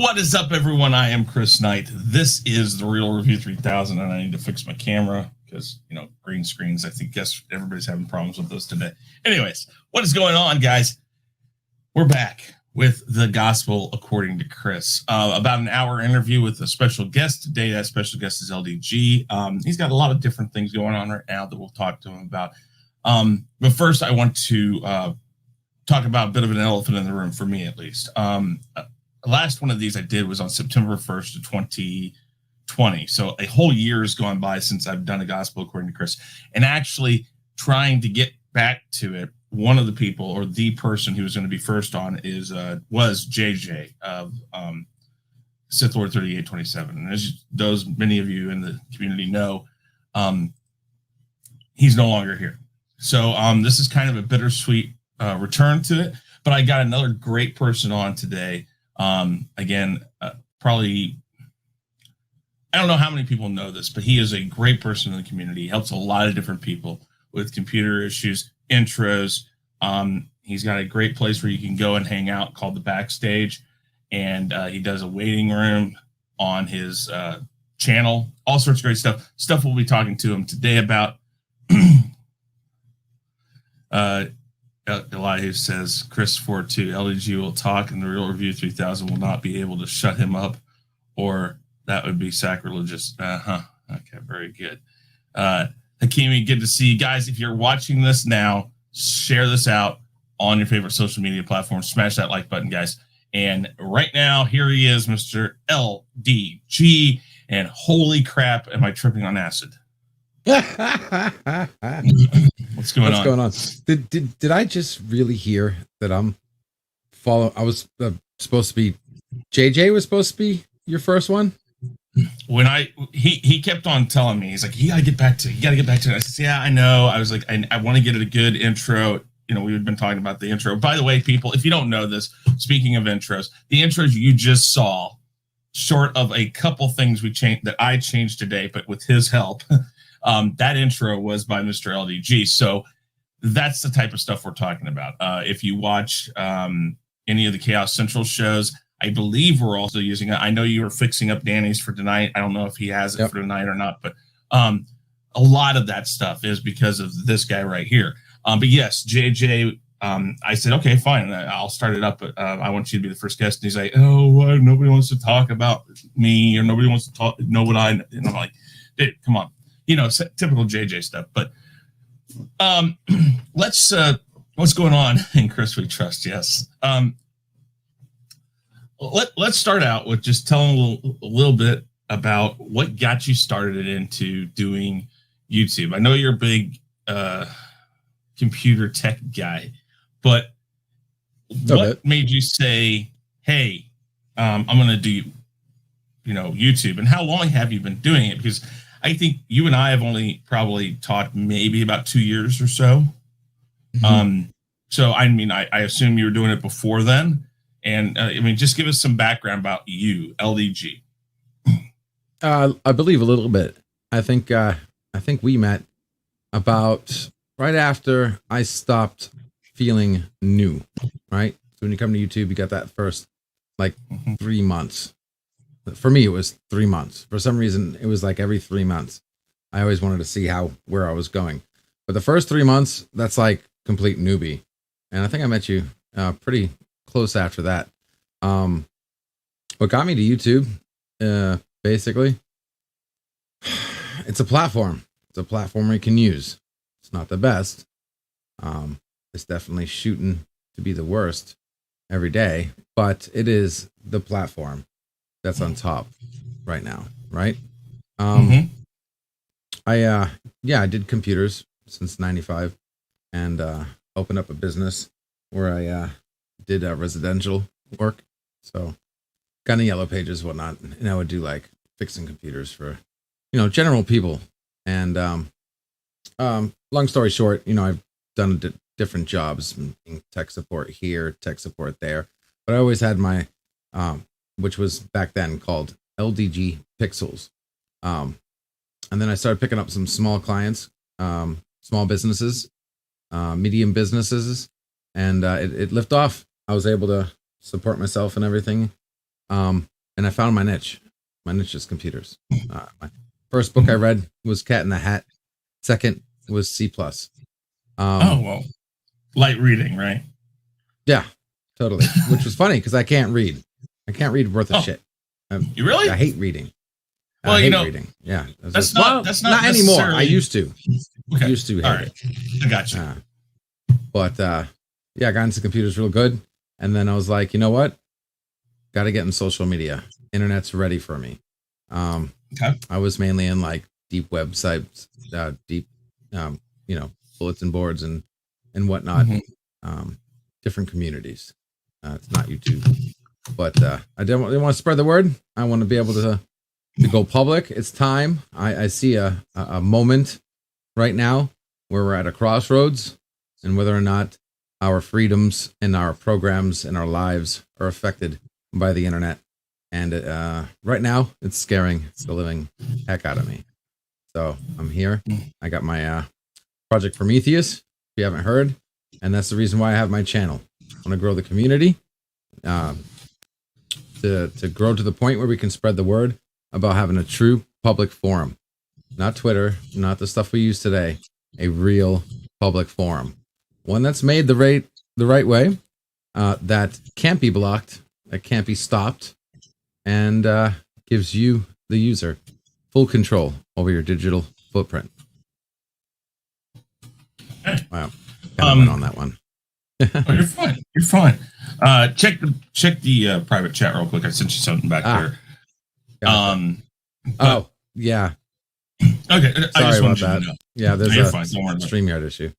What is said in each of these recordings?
What is up, everyone? I am Chris Knight. This is the Real Review 3000, and I need to fix my camera because, green screens, guess everybody's having problems with those today. Anyways, what is going on, guys? We're back with the Gospel According to Chris. About an hour interview with a special guest today. That special guest is LDG. He's got a lot of different things going on right now that we'll talk to him about. But first, I want to talk about a bit of an elephant in the room, for me at least. The last one of these I did was on September 1st of 2020. So a whole year has gone by since I've done a Gospel According to Chris. And actually trying to get back to it, one of the people, or the person who was going to be first on, was JJ of Sith Lord 3827. And as those many of you in the community know, he's no longer here. So this is kind of a bittersweet return to it. But I got another great person on today. Probably, I don't know how many people know this, but he is a great person in the community. He helps a lot of different people with computer issues, intros. He's got a great place where you can go and hang out called the Backstage. And he does a waiting room on his channel, all sorts of great stuff. Stuff we'll be talking to him today about. Elihu says, Chris 42, LDG will talk and the Real Review 3000 will not be able to shut him up, or that would be sacrilegious. Okay, very good. Hakimi, good to see you guys. If you're watching this now, share this out on your favorite social media platform. Smash that like button, guys. And right now, here he is, Mr. LDG. And holy crap, am I tripping on acid? What's going on? Did I just really hear that I was supposed to be, JJ was supposed to be your first one? When he kept on telling me, he's like, you gotta get back to it. I said, yeah, I know. I was like, I want to get it a good intro. We had been talking about the intro. By the way, people, if you don't know this, speaking of intros, the intros you just saw, short of a couple things that I changed today, but with his help, that intro was by Mr. LDG. So that's the type of stuff we're talking about. If you watch any of the Chaos Central shows, I believe we're also using it. I know you were fixing up Danny's for tonight. I don't know if he has it for tonight or not, but a lot of that stuff is because of this guy right here. But yes, JJ, I said, okay, fine. I'll start it up. But I want you to be the first guest. And he's like, oh, nobody wants to talk about me, or nobody wants to know what I know. And I'm like, dude, come on. Typical JJ stuff. But let's what's going on in Chris We Trust? Yes. Let's start out with just telling a little bit about what got you started into doing YouTube. I know you're a big computer tech guy, but what made you say, hey, I'm going to do YouTube? And how long have you been doing it? Because I think you and I have only probably talked maybe about 2 years or so. Mm-hmm. So, I assume you were doing it before then. And, just give us some background about you, LDG. I believe a little bit. I think we met about right after I stopped feeling new, right? So when you come to YouTube, you got that first, 3 months. For me, it was 3 months. For some reason, it was like every 3 months. I always wanted to see where I was going. But the first 3 months, that's like complete newbie. And I think I met you pretty close after that. What got me to YouTube, basically, it's a platform. It's a platform you can use. It's not the best. It's definitely shooting to be the worst every day, but it is the platform that's on top right now, right? I did computers since 95 and opened up a business where I did residential work. So kind of yellow pages, whatnot. And I would do fixing computers for, general people. And long story short, I've done different jobs, tech support here, tech support there. But I always had my, which was back then called LDG Pixels. And then I started picking up some small clients, small businesses, medium businesses, and it lifted off. I was able to support myself and everything. and I found my niche. My niche is computers. My first book I read was Cat in the Hat. Second was C++. Oh, well, light reading, right? Yeah, totally. Which was funny because I can't read. I can't read worth a shit. You really? I hate reading. Well, I hate reading. Yeah. That's not anymore. I used to. Okay. Used to hate it. I got you. But yeah, I got into computers real good. And then I was like, you know what? Got to get in social media. Internet's ready for me. Okay. I was mainly in like deep websites, deep, bulletin boards and whatnot. Different communities. It's not YouTube, but I didn't want to spread the word. I want to be able to go public. It's time. I see a moment right now where we're at a crossroads, and whether or not our freedoms and our programs and our lives are affected by the internet. And right now, it's scaring the living heck out of me. So I'm here. I got my Project Prometheus, if you haven't heard. And that's the reason why I have my channel. I want to grow the community, to grow to the point where we can spread the word about having a true public forum. Not Twitter, not the stuff we use today. A real public forum. One that's made the right way, that can't be blocked, that can't be stopped, and gives you, the user, full control over your digital footprint. Wow. Went on that one. Oh, you're fine. You're fine. Check the private chat real quick. I sent you something back there. Oh, yeah. Okay. Sorry about that. Yeah, there's a StreamYard issue.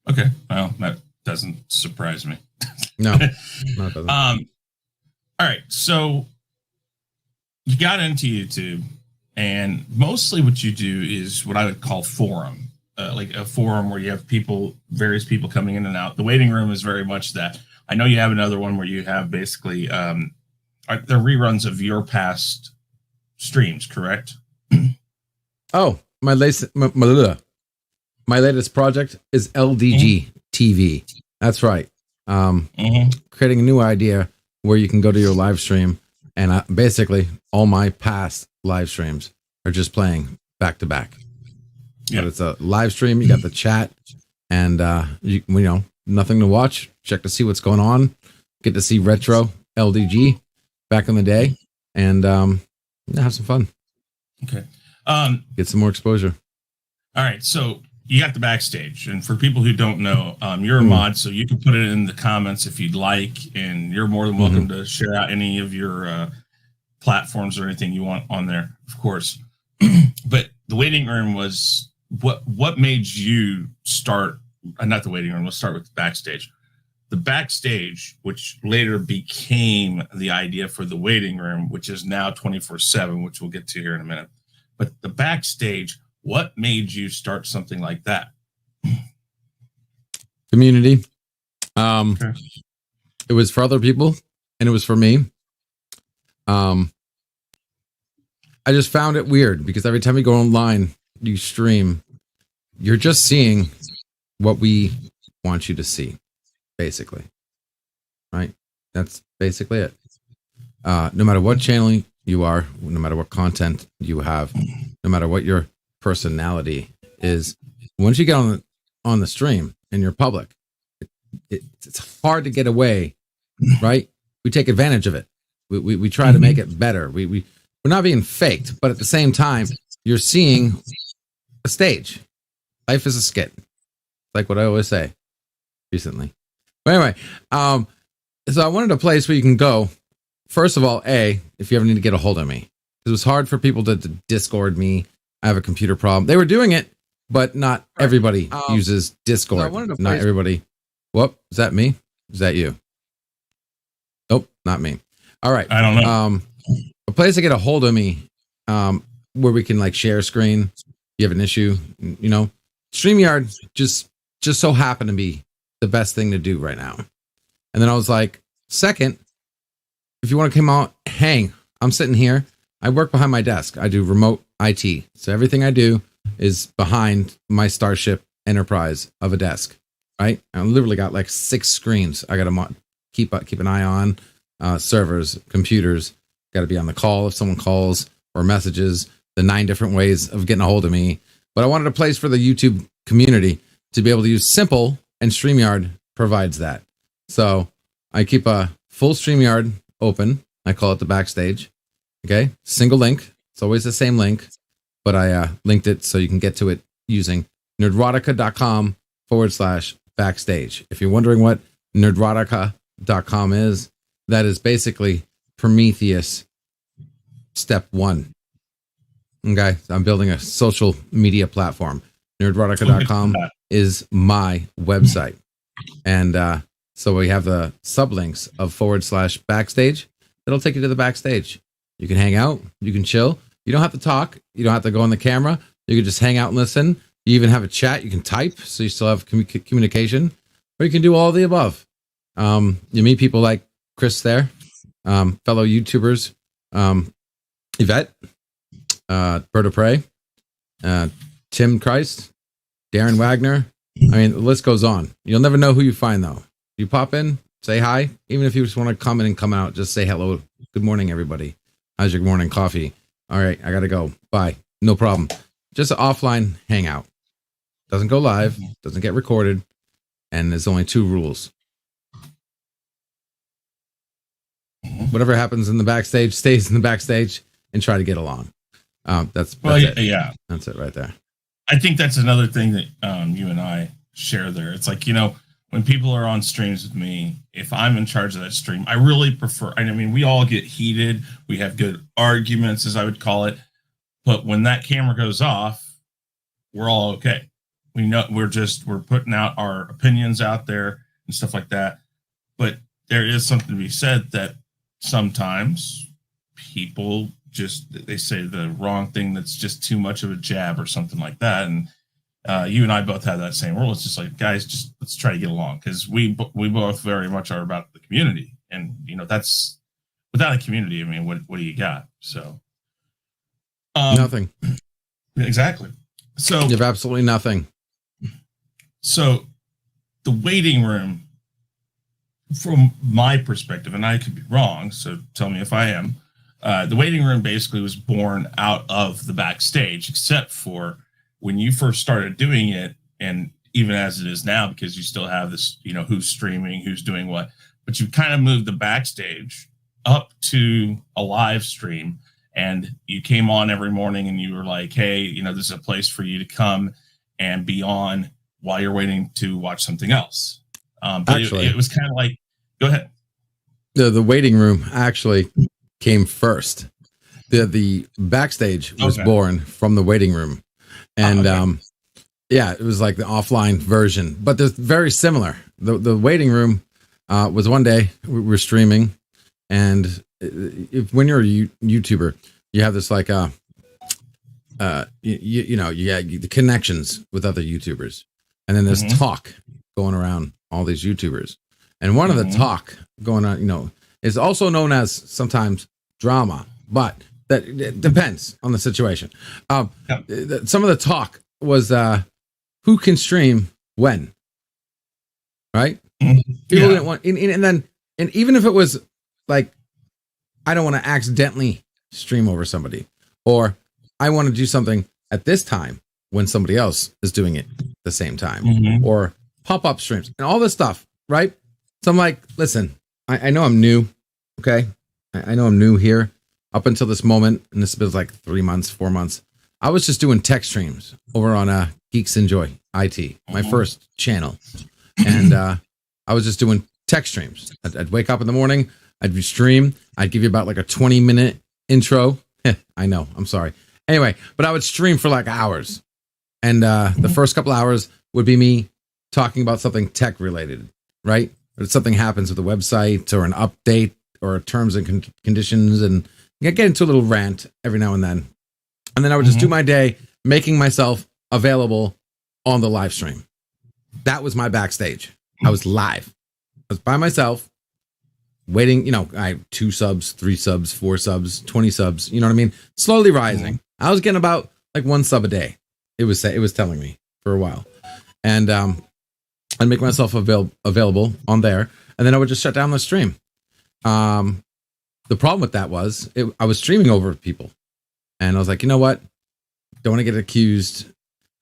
Okay. Well, that doesn't surprise me. No, it doesn't. All right. So you got into YouTube, and mostly what you do is what I would call forum. Like a forum where you have various people coming in and out. The waiting room is very much that. I know you have another one where you have basically the reruns of your past streams, correct? Oh, my latest project is LDG TV. That's right. Creating a new idea where you can go to your live stream, and basically all my past live streams are just playing back to back. Yeah. But it's a live stream. You got the chat, and you nothing to watch. Check to see what's going on. Get to see retro LDG back in the day, and have some fun. Okay. Get some more exposure. All right. So you got the backstage, and for people who don't know, you're a mod, so you can put it in the comments if you'd like, and you're more than welcome to share out any of your platforms or anything you want on there, of course. But the waiting room was what made you start? Not the waiting room. Let's start with the backstage. The backstage, which later became the idea for the waiting room, which is now 24/7, which we'll get to here in a minute. But the backstage, what made you start something like that? Community. Okay. It was for other people, and it was for me. I just found it weird because every time you go online, you stream, you're just seeing what we want you to see, basically. Right? That's basically it. No matter what channel you are, no matter what content you have, no matter what your personality is, once you get on the stream and you're public, it's hard to get away, right? We take advantage of it. We try to make it better. We're not being faked, but at the same time, you're seeing a stage. Life is a skit. Like what I always say recently. But anyway, so I wanted a place where you can go. First of all, if you ever need to get a hold of me. It was hard for people to Discord me. I have a computer problem. They were doing it, but not everybody uses Discord. So not everybody. Whoop, is that me? Is that you? Nope, not me. All right. I don't know. A place to get a hold of me, where we can like share screen. You have an issue, StreamYard just so happened to be the best thing to do right now. And then I was like, second, if you want to come out, hang. I'm sitting here. I work behind my desk. I do remote IT. So everything I do is behind my Starship Enterprise of a desk, right? I literally got like 6 screens. I got to keep an eye on, servers, computers, got to be on the call if someone calls or messages, the 9 different ways of getting a hold of me. But I wanted a place for the YouTube community to be able to use Simple, and StreamYard provides that. So I keep a full StreamYard open. I call it the backstage. Okay. Single link. It's always the same link, but I linked it so you can get to it using nerdrotica.com/backstage. If you're wondering what nerdrotica.com is, that is basically Prometheus step 1. Okay. So I'm building a social media platform. Nerdrotica.com is my website. And so we have the sublinks of /backstage. It'll take you to the backstage. You can hang out. You can chill. You don't have to talk. You don't have to go on the camera. You can just hang out and listen. You even have a chat. You can type, so you still have communication. Or you can do all of the above. You meet people like Chris there, fellow YouTubers, Yvette, Bird of Prey, Tim Christ, Darren Wagner. I mean, the list goes on. You'll never know who you find, though. You pop in, say hi. Even if you just want to come in and come out, just say hello. Good morning, everybody. How's your morning coffee? All right, I got to go. Bye. No problem. Just an offline hangout. Doesn't go live, doesn't get recorded, and there's only 2 rules. Whatever happens in the backstage stays in the backstage, and try to get along. That's it. Yeah. That's it right there. I think that's another thing that you and I share there. It's like, when people are on streams with me, if I'm in charge of that stream, I really prefer, I mean, we all get heated. We have good arguments, as I would call it. But when that camera goes off, we're all okay. We know we're putting out our opinions out there and stuff like that. But there is something to be said that sometimes people they say the wrong thing that's just too much of a jab or something like that. And you and I both have that same rule. It's just like, guys, let's try to get along, because we both very much are about the community. And, that's without a community, I mean, what do you got? So nothing. Exactly. So you have absolutely nothing. So the waiting room, from my perspective, and I could be wrong, so tell me if I am, the waiting room basically was born out of the backstage, except for when you first started doing it, and even as it is now, because you still have this, who's streaming, who's doing what, but you kind of moved the backstage up to a live stream, and you came on every morning and you were like, hey, this is a place for you to come and be on while you're waiting to watch something else. But actually, it was kind of like, go ahead. The waiting room actually came first. The backstage was born from the waiting room. And it was like the offline version, but they're very similar. The waiting room was one day we were streaming, and when you're a YouTuber, you have this like the connections with other YouTubers, and then there's talk going around all these YouTubers, and one of the talk going on, is also known as sometimes drama, but that it depends on the situation. Some of the talk was who can stream when, right? People didn't want, and even if it was like, I don't want to accidentally stream over somebody, or I want to do something at this time when somebody else is doing it at the same time, or pop-up streams and all this stuff, right? So I'm like, listen, I know I'm new, okay? I know I'm new here. Up until this moment, and this was like 3 months, 4 months, I was just doing tech streams over on Geeks Enjoy IT, my first channel. And I was just doing tech streams. I'd wake up in the morning, I'd stream, I'd give you about like a 20-minute intro. I know, I'm sorry. Anyway, but I would stream for like hours. And the first couple hours would be me talking about something tech related, right? Or something happens with the website, or an update, or terms and conditions, and I get into a little rant every now and then. And then I would just do my day making myself available on the live stream. That was my backstage. I was live. I was by myself, waiting. I had 2 subs, 3 subs, 4 subs, 20 subs. You know what I mean? Slowly rising. I was getting about like 1 sub a day. It was telling me for a while. And I'd make myself available on there. And then I would just shut down the stream. the problem with that was I was streaming over people, and I was like, you know what? Don't want to get accused.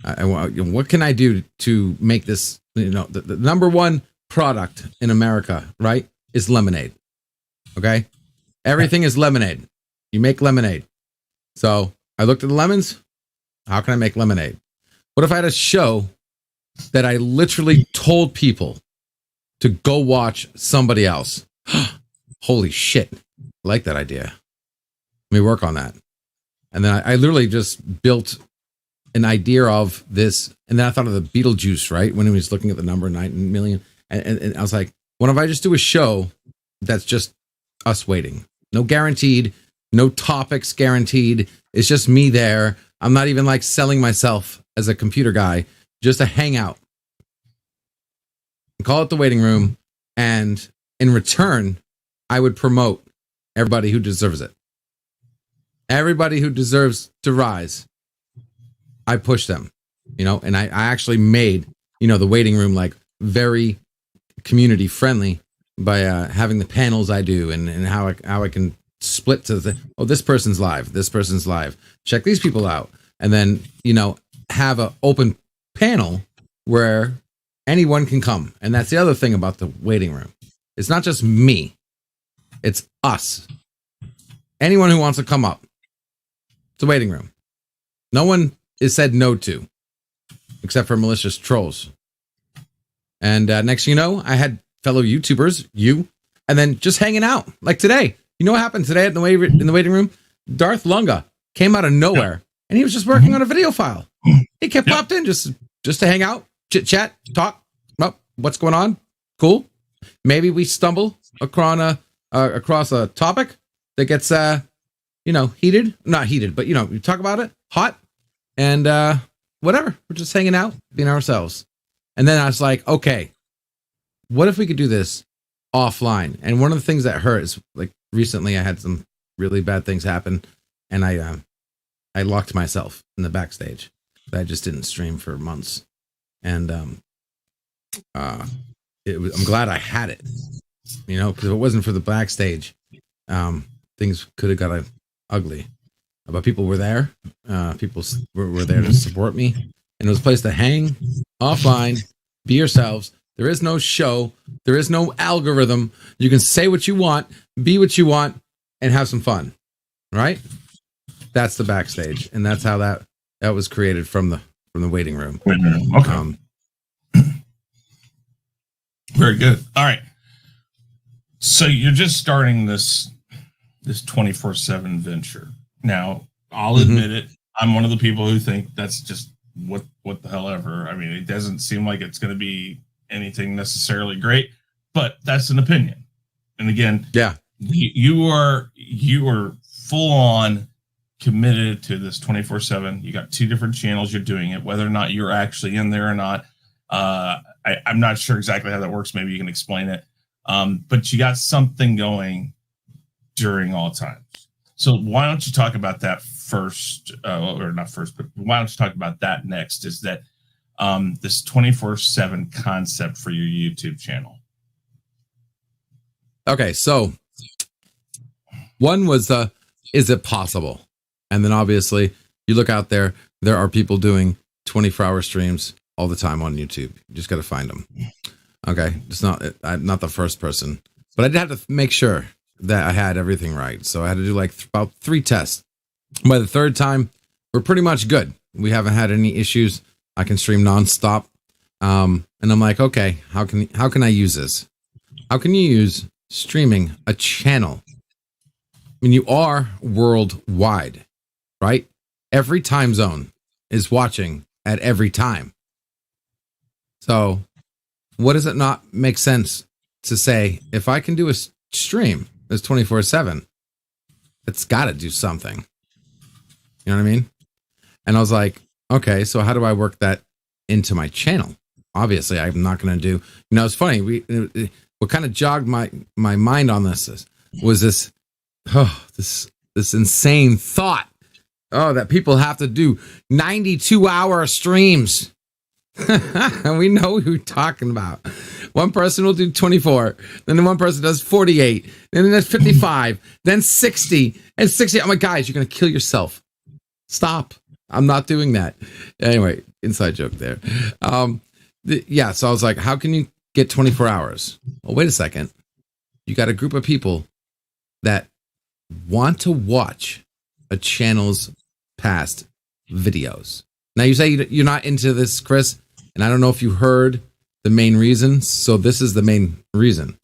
What can I do to make this? The number one product in America, right, is lemonade. Okay, everything is lemonade. You make lemonade. So I looked at the lemons. How can I make lemonade? What if I had a show that I literally told people to go watch somebody else? Holy shit. I like that idea. Let me work on that. And then I literally just built an idea of this. And then I thought of the Beetlejuice, right? When he was looking at the number 9 million. And I was like, what if I just do a show that's just us waiting? No guaranteed, no topics guaranteed. It's just me there. I'm not even like selling myself as a computer guy, just a hangout. Call it the waiting room. And in return, I would promote everybody who deserves it. Everybody who deserves to rise, I push them, and I actually made, the waiting room like very community friendly by having the panels I do and how I can split to this person's live. This person's live. Check these people out. And then, have an open panel where anyone can come. And that's the other thing about the waiting room. It's not just me. It's us. Anyone who wants to come up. It's a waiting room. No one is said no to, except for malicious trolls. And next thing you know, I had fellow YouTubers, and then just hanging out. Like today. You know what happened today in the waiting room? Darth Lunga came out of nowhere, and he was just working on a video file. He kept popped in just to hang out, chit chat, talk. Oh, what's going on? Cool. Maybe we stumble across a topic that gets heated. Not heated, but you talk about it, hot, and whatever. We're just hanging out, being ourselves. And then I was like, okay, what if we could do this offline? And one of the things that hurt is like recently I had some really bad things happen, and I locked myself in the backstage. I just didn't stream for months, and I'm glad I had it, because if it wasn't for the backstage, things could have got ugly. But people were there. People were there to support me, and it was a place to hang offline, be yourselves. There is no show. There is no algorithm. You can say what you want, be what you want, and have some fun. Right? That's the backstage, and that's how that was created from the waiting room. Okay. Very good. All right. So you're just starting this 24/7 venture. Now, I'll admit it. I'm one of the people who think that's just what the hell ever. I mean, it doesn't seem like it's going to be anything necessarily great, but that's an opinion. And again, you are full on committed to this 24/7. You got 2 different channels. You're doing it, whether or not you're actually in there or not. I'm not sure exactly how that works. Maybe you can explain it. But you got something going during all times. So why don't you talk about that first, or not first, but why don't you talk about that next? Is that this 24/7 concept for your YouTube channel? Okay, so one was, is it possible? And then obviously you look out there are people doing 24-hour streams all the time on YouTube. You just got to find them. Okay, I'm not the first person, but I did have to make sure that I had everything right. So I had to do like about 3 tests. By the 3rd time, we're pretty much good. We haven't had any issues. I can stream nonstop. And I'm like, okay, how can I use this? How can you use streaming a channel? I mean, you are worldwide, right? Every time zone is watching at every time. So what does it not make sense to say, if I can do a stream that's 24/7, it's got to do something. You know what I mean? And I was like, okay, so how do I work that into my channel? Obviously, I'm not going to do, it's funny. What kind of jogged my mind on this was this insane thought. Oh, that people have to do 92-hour streams. We know who you're talking about. One person will do 24, then one person does 48, then that's 55, then 60, and 60. I'm like, guys, you're gonna kill yourself. Stop. I'm not doing that. Anyway, inside joke there. So I was like, how can you get 24 hours? Well, wait a second. You got a group of people that want to watch a channel's past videos. Now you say you're not into this, Chris, and I don't know if you heard the main reasons. So this is the main reason.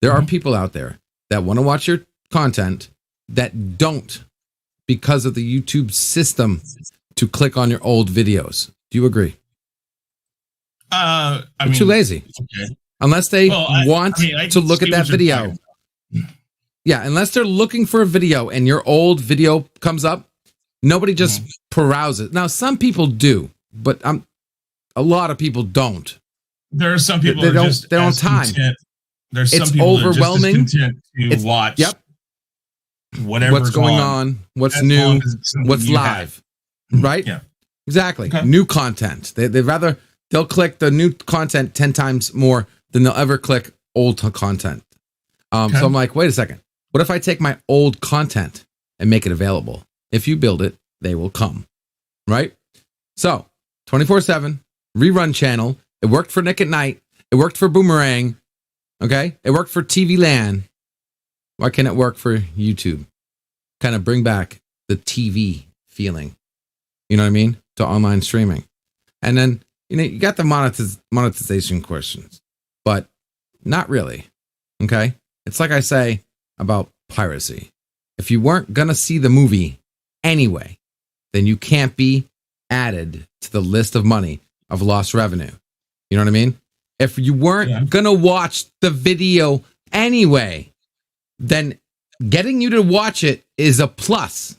There are people out there that want to watch your content that don't, because of the YouTube system, to click on your old videos. Do you agree? I They're mean, too lazy. Okay. Unless they want to look at that video. Yeah, unless they're looking for a video and your old video comes up, nobody just perouses. Now, some people do, but a lot of people don't. There are some people they that don't. They don't have time. There's some It's people overwhelming. That are just as content to watch. Yep. Whatever's What's going on? What's new? What's live? Right? Yeah. Exactly. Okay. New content. They'll click the new content 10 times more than they'll ever click old content. So I'm like, wait a second. What if I take my old content and make it available? If you build it, they will come. Right? So 24/7 rerun channel. It worked for Nick at Night. It worked for Boomerang. Okay. It worked for TV Land. Why can't it work for YouTube? Kind of bring back the TV feeling. You know what I mean? To online streaming. And then, you got the monetization questions, but not really. Okay. It's like I say about piracy. If you weren't going to see the movie anyway, then you can't be added to the list of money of lost revenue. You know what I mean? If you weren't going to watch the video anyway, then getting you to watch it is a plus.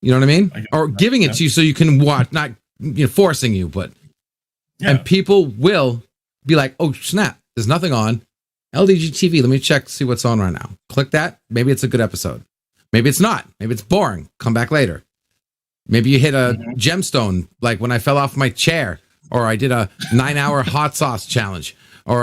You know what I mean? Or giving it to you so you can watch, not forcing you, but and people will be like, oh snap, there's nothing on LDG TV. Let me check, see what's on right now. Click that. Maybe it's a good episode. Maybe it's not. Maybe it's boring. Come back later. Maybe you hit a gemstone, like when I fell off my chair, or I did a 9-hour hot sauce challenge, or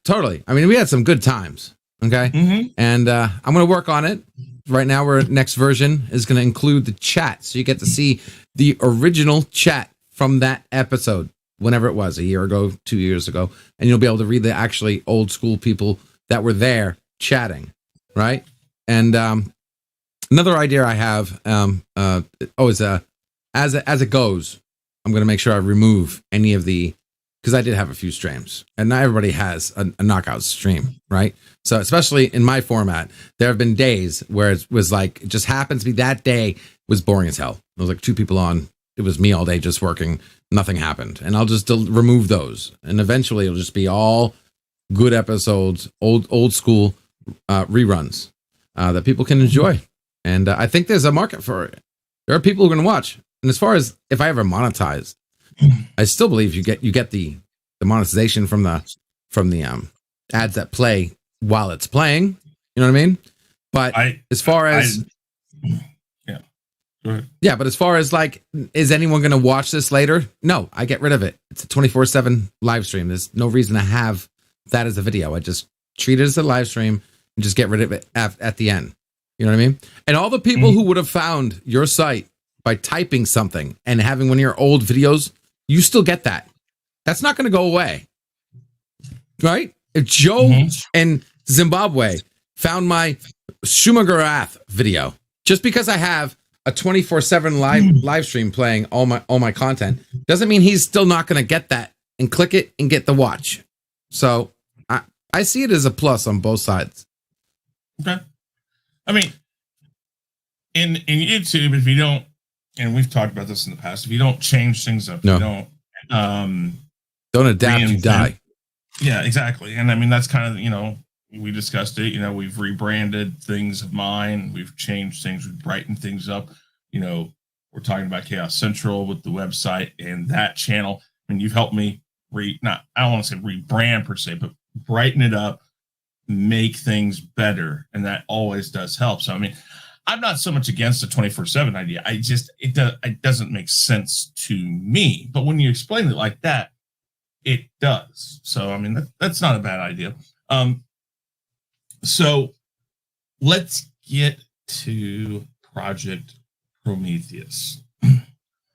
totally. I mean, we had some good times. Okay. And I'm going to work on it. Right now, our next version is going to include the chat. So you get to see the original chat from that episode, whenever it was, a year ago, 2 years ago. And you'll be able to read the actually old school people that were there chatting. Right. And another idea I have is as it goes, I'm going to make sure I remove any of because I did have a few streams, and not everybody has a knockout stream, right? So especially in my format, there have been days where it was like, it just happens to be that day was boring as hell. There was like 2 people on. It was me all day just working. Nothing happened. And I'll just remove those. And eventually it'll just be all good episodes, old school reruns that people can enjoy. And I think there's a market for it. There are people who are going to watch. And as far as if I ever monetize, I still believe you get the monetization from the ads that play while it's playing. You know what I mean? But as far as but as far as like, is anyone going to watch this later? No, I get rid of it. It's a 24/7 live stream. There's no reason to have that as a video. I just treat it as a live stream and just get rid of it at the end. You know what I mean? And all the people who would have found your site by typing something and having one of your old videos, you still get that. That's not going to go away. Right? If Joe in Zimbabwe found my Shumagarath video, just because I have a 24/7 live stream playing all my content, doesn't mean he's still not going to get that and click it and get the watch. So I see it as a plus on both sides. Okay. I mean, in YouTube, if you don't, and we've talked about this in the past, if you don't change things up, you don't adapt, you die. Yeah, exactly. And I mean, that's kind of, we discussed it, we've rebranded things of mine. We've changed things. We've brightened things up. We're talking about Chaos Central with the website and that channel. I mean, you've helped me I don't want to say rebrand per se, but brighten it up, make things better. And that always does help. So, I mean, I'm not so much against the 24/7 idea. It doesn't make sense to me. But when you explain it like that, it does. So I mean that's not a bad idea. So let's get to Project Prometheus.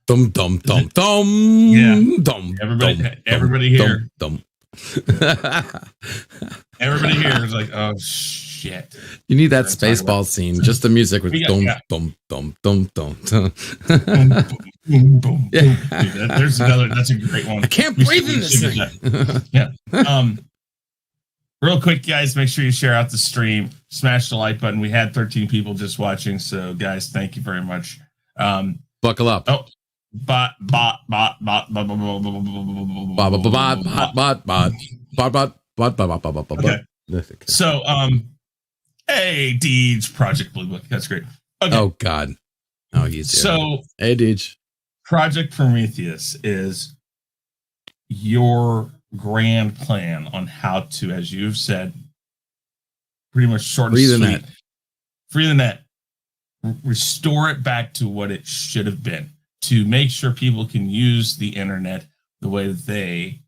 Dum dum dum dum. Yeah. Dum. Everybody here. Dum. Everybody here is like, oh shit. You need that Spaceball scene, just the music with dum dum dum dum dum. Boom, boom, yeah. Dude, that's a great one. I can't breathe in this thing. Yeah. Real quick, guys, make sure you share out the stream. Smash the like button. We had 13 people just watching, so guys, thank you very much. Buckle up. Oh, bot. Okay. So, hey, Deej, Project Blue Book. That's great. Okay. Oh God. Oh, you. So, hey, Deej. Project Prometheus is your grand plan on how to, as you've said, pretty much short and sweet, free the net, restore it back to what it should have been, to make sure people can use the internet the way that they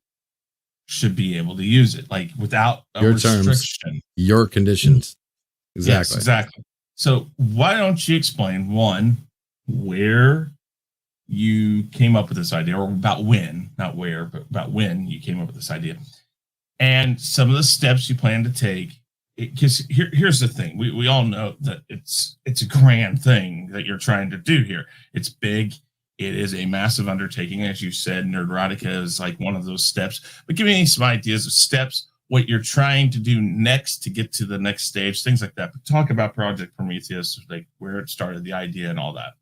should be able to use it, like without a your restriction. Terms, your conditions. Exactly. Yes, exactly. So why don't you explain, one, where you came up with this idea, or about when, not where, but about when you came up with this idea, and some of the steps you plan to take. Because here's the thing: we all know that it's a grand thing that you're trying to do here. It's big. It is a massive undertaking, as you said. Nerdrotica is like one of those steps. But give me some ideas of steps, what you're trying to do next to get to the next stage, things like that. But talk about Project Prometheus, like where it started, the idea, and all that.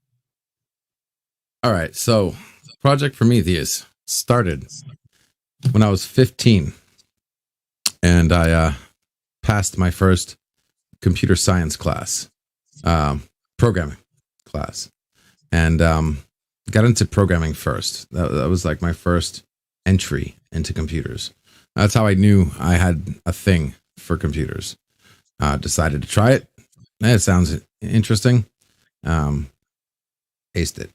All right, so Project Prometheus started when I was 15, and I passed my first computer science class, programming class, and got into programming first. That was like my first entry into computers. That's how I knew I had a thing for computers. Decided to try it. It sounds interesting. Aced it.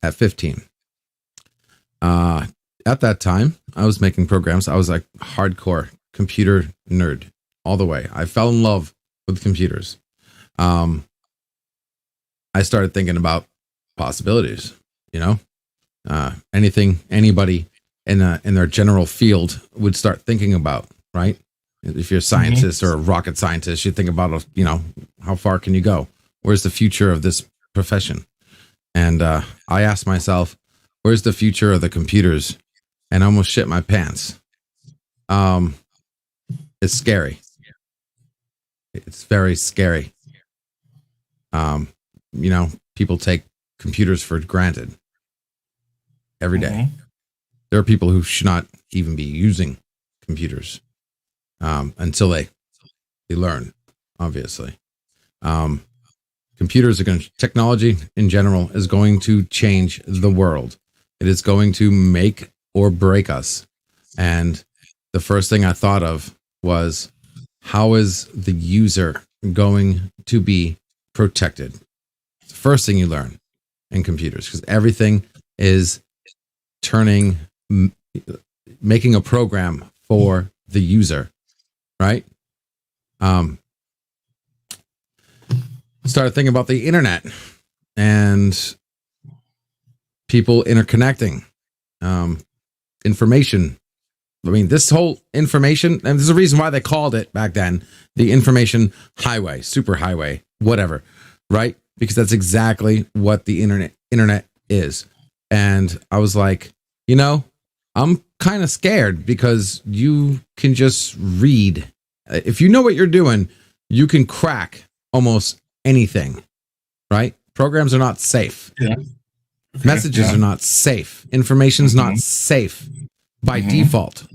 At 15. At that time, I was making programs. I was like hardcore computer nerd all the way. I fell in love with computers. I started thinking about possibilities, anything anybody in their general field would start thinking about, right? If you're a scientist or a rocket scientist, you think about, how far can you go? Where's the future of this profession? And I asked myself, where's the future of the computers? And I almost shit my pants. It's scary. It's very scary. People take computers for granted every day. There are people who should not even be using computers until they learn, obviously. Computers are technology in general is going to change the world. It is going to make or break us. And the first thing I thought of was, how is the user going to be protected? It's the first thing you learn in computers, because everything is making a program for the user, right? Started thinking about the internet and people interconnecting, information. I mean, this whole information, and there's a reason why they called it back then the information highway, super highway, whatever, right? Because that's exactly what the internet is. And I was like, I'm kind of scared, because you can just read. If you know what you're doing, you can crack almost anything, right? Programs are not safe. Yeah. Messages are not safe. Information's not safe by default.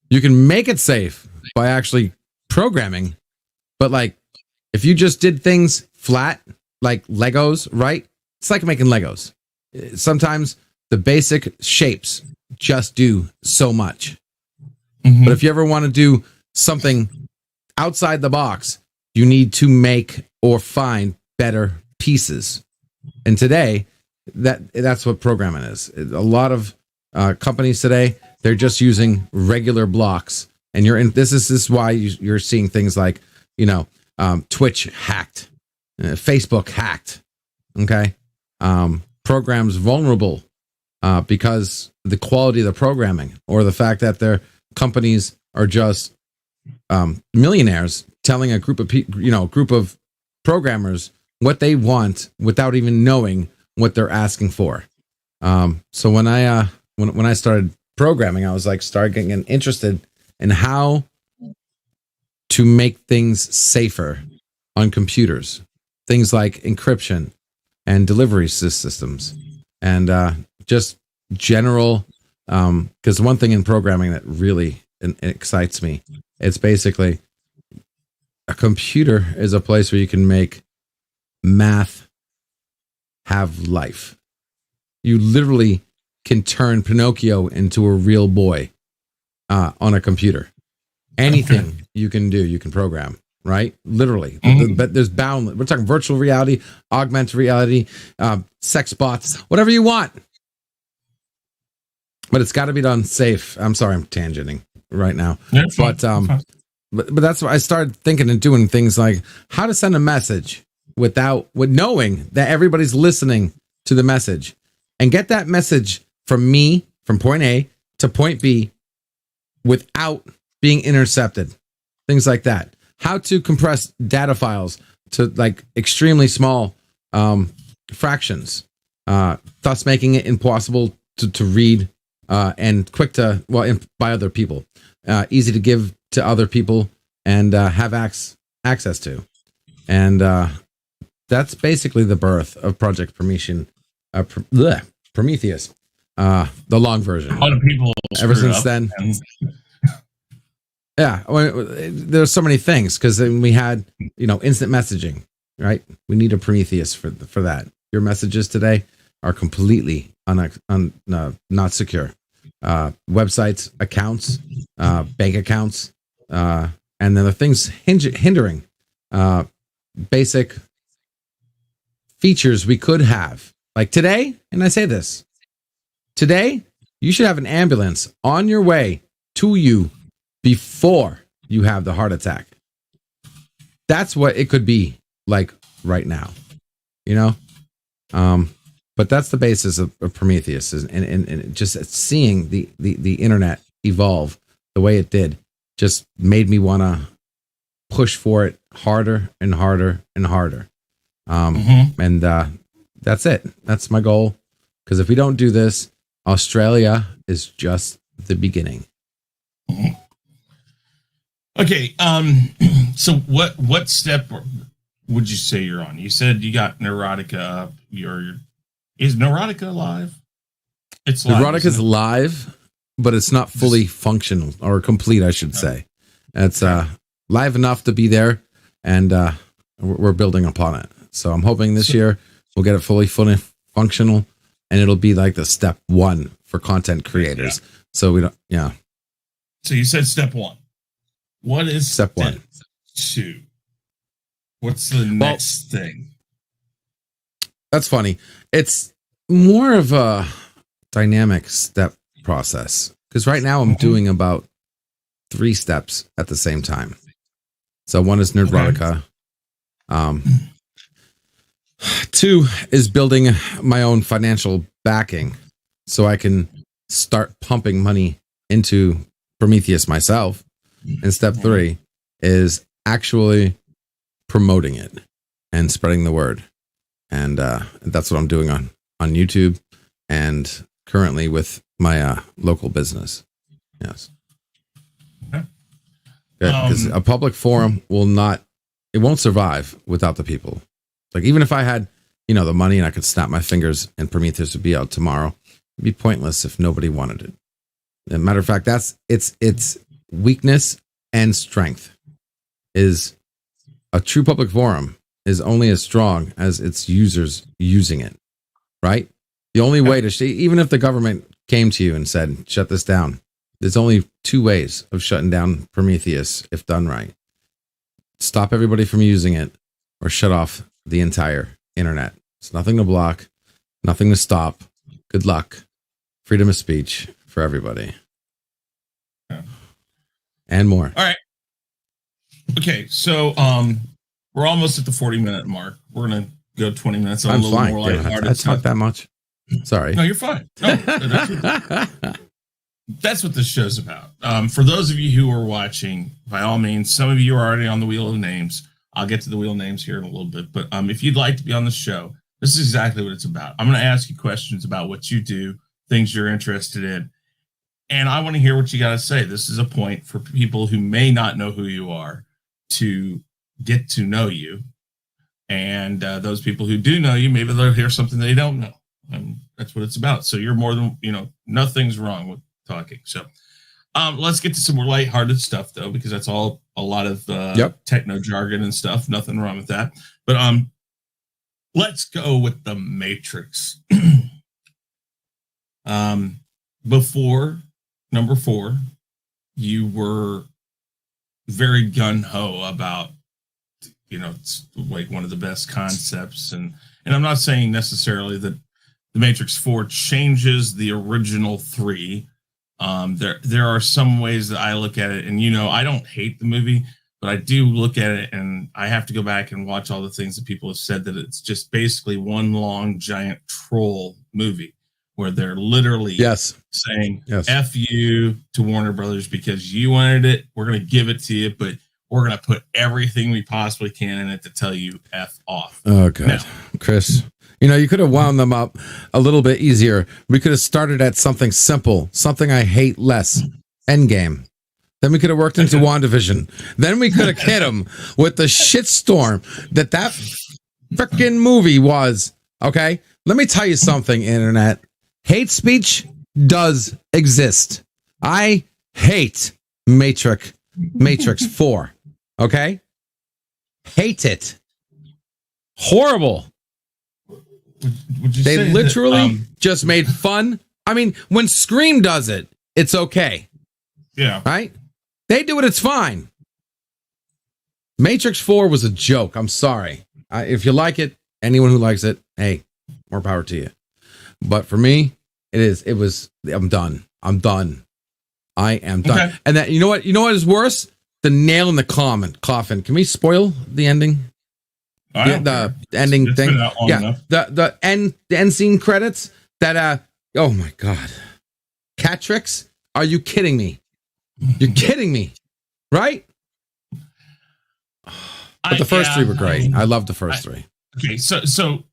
You can make it safe by actually programming, but like if you just did things flat, like Legos, right? It's like making Legos. Sometimes the basic shapes just do so much. But if you ever want to do something outside the box, you need to make or find better pieces. And today, that's what programming is. A lot of companies today, they're just using regular blocks. And this is why you're seeing things like, Twitch hacked, Facebook hacked. Okay. Programs vulnerable because the quality of the programming, or the fact that their companies are just millionaires telling a group of programmers what they want without even knowing what they're asking for. So when I started programming, I was started getting interested in how to make things safer on computers, things like encryption and delivery systems, and just general. Because one thing in programming that really excites me, it's basically a computer is a place where you can make math have life. You literally can turn Pinocchio into a real boy on a computer. Anything you can do, you can program, right? Literally. But there's boundless. We're talking virtual reality, augmented reality, sex bots, whatever you want. But it's got to be done safe. I'm sorry, I'm tangenting right now. Yeah, but that's why I started thinking and doing things like how to send a message with knowing that everybody's listening to the message, and get that message from me, from point A to point B, without being intercepted. Things like that. How to compress data files to extremely small fractions, thus making it impossible to read and quick to by other people, easy to give to other people and have access to. And that's basically the birth of Project Prometheus. Prometheus, the long version. A lot of people ever since then. Yeah, there's so many things, because then we had instant messaging, right? We need a Prometheus for that. Your messages today are completely not secure. Websites, accounts, bank accounts, and then the things hindering basic features we could have. Like today, and I say this, today, you should have an ambulance on your way to you before you have the heart attack. That's what it could be like right now, but that's the basis of Prometheus, and just seeing the internet evolve the way it did just made me want to push for it harder and harder and harder. And that's it. That's my goal. Because if we don't do this, Australia is just the beginning. Okay. So what step would you say you're on? You said you got Nerdrotica up. Is Nerdrotica live? It's live. Nerdrotica's live, but it's not fully functional or complete, I should say. It's live enough to be there, and we're building upon it. So I'm hoping this year we'll get it fully functional, and it'll be like the step one for content creators. Yeah. So we don't, yeah. So you said step one. What is step one? Two. What's the next thing? That's funny. It's more of a dynamic step process, because right now I'm doing about 3 steps at the same time. So one is Nerdrotica. 2 is building my own financial backing so I can start pumping money into Prometheus myself. And step 3 is actually promoting it and spreading the word. And that's what I'm doing on YouTube and currently with my local business. Yes. Because a public forum won't survive without the people. Like, even if I had, the money and I could snap my fingers and Prometheus would be out tomorrow, it'd be pointless if nobody wanted it. As a matter of fact, that's its weakness and strength. Is a true public forum is only as strong as its users using it, right? The only way to even if the government came to you and said, shut this down, there's only 2 ways of shutting down Prometheus if done right. Stop everybody from using it, or shut off the entire internet. It's nothing to block, nothing to stop. Good luck. Freedom of speech for everybody. Yeah. And more. All right. Okay, so we're almost at the 40-minute mark. We're gonna go 20 minutes. I'm fine. More That's not that much. Sorry. No, you're fine. No, that's what this show's about. For those of you who are watching, by all means, some of you are already on the Wheel of Names. I'll get to the Wheel of Names here in a little bit. But if you'd like to be on the show, this is exactly what it's about. I'm going to ask you questions about what you do, things you're interested in. And I want to hear what you got to say. This is a point for people who may not know who you are to get to know you. And those people who do know you, maybe they'll hear something they don't know. And that's what it's about. So you're more than, nothing's wrong with talking. So let's get to some more lighthearted stuff, though, because that's all a lot of techno jargon and stuff. Nothing wrong with that. But let's go with the Matrix. Before number 4, you were very gung-ho about, it's like one of the best concepts. And I'm not saying necessarily that the Matrix 4 changes the original 3. There are some ways that I look at it, and I don't hate the movie, but I do look at it and I have to go back and watch all the things that people have said, that it's just basically one long giant troll movie where they're literally saying F you to Warner Brothers because you wanted it. We're going to give it to you, but we're going to put everything we possibly can in it to tell you F off. Oh, God. Now, Chris, you could have wound them up a little bit easier. We could have started at something simple, something I hate less, Endgame. Then we could have worked into WandaVision. Then we could have hit them with the shitstorm that freaking movie was. Okay? Let me tell you something, Internet. Hate speech does exist. I hate Matrix 4. Okay? Hate it. Horrible. They literally just made fun. I mean, when Scream does it, it's okay. Yeah. Right? They do it, it's fine. Matrix 4 was a joke. I'm sorry. If you like it, anyone who likes it, hey, more power to you. But for me, I'm done. I am done. Okay. And that, you know what is worse? The nail in the coffin. Can we spoil the ending? The ending thing. The end scene credits that oh my God. Catrix? Are you kidding me? You're kidding me. Right? But the first 3 were great. I loved the first 3. Okay, so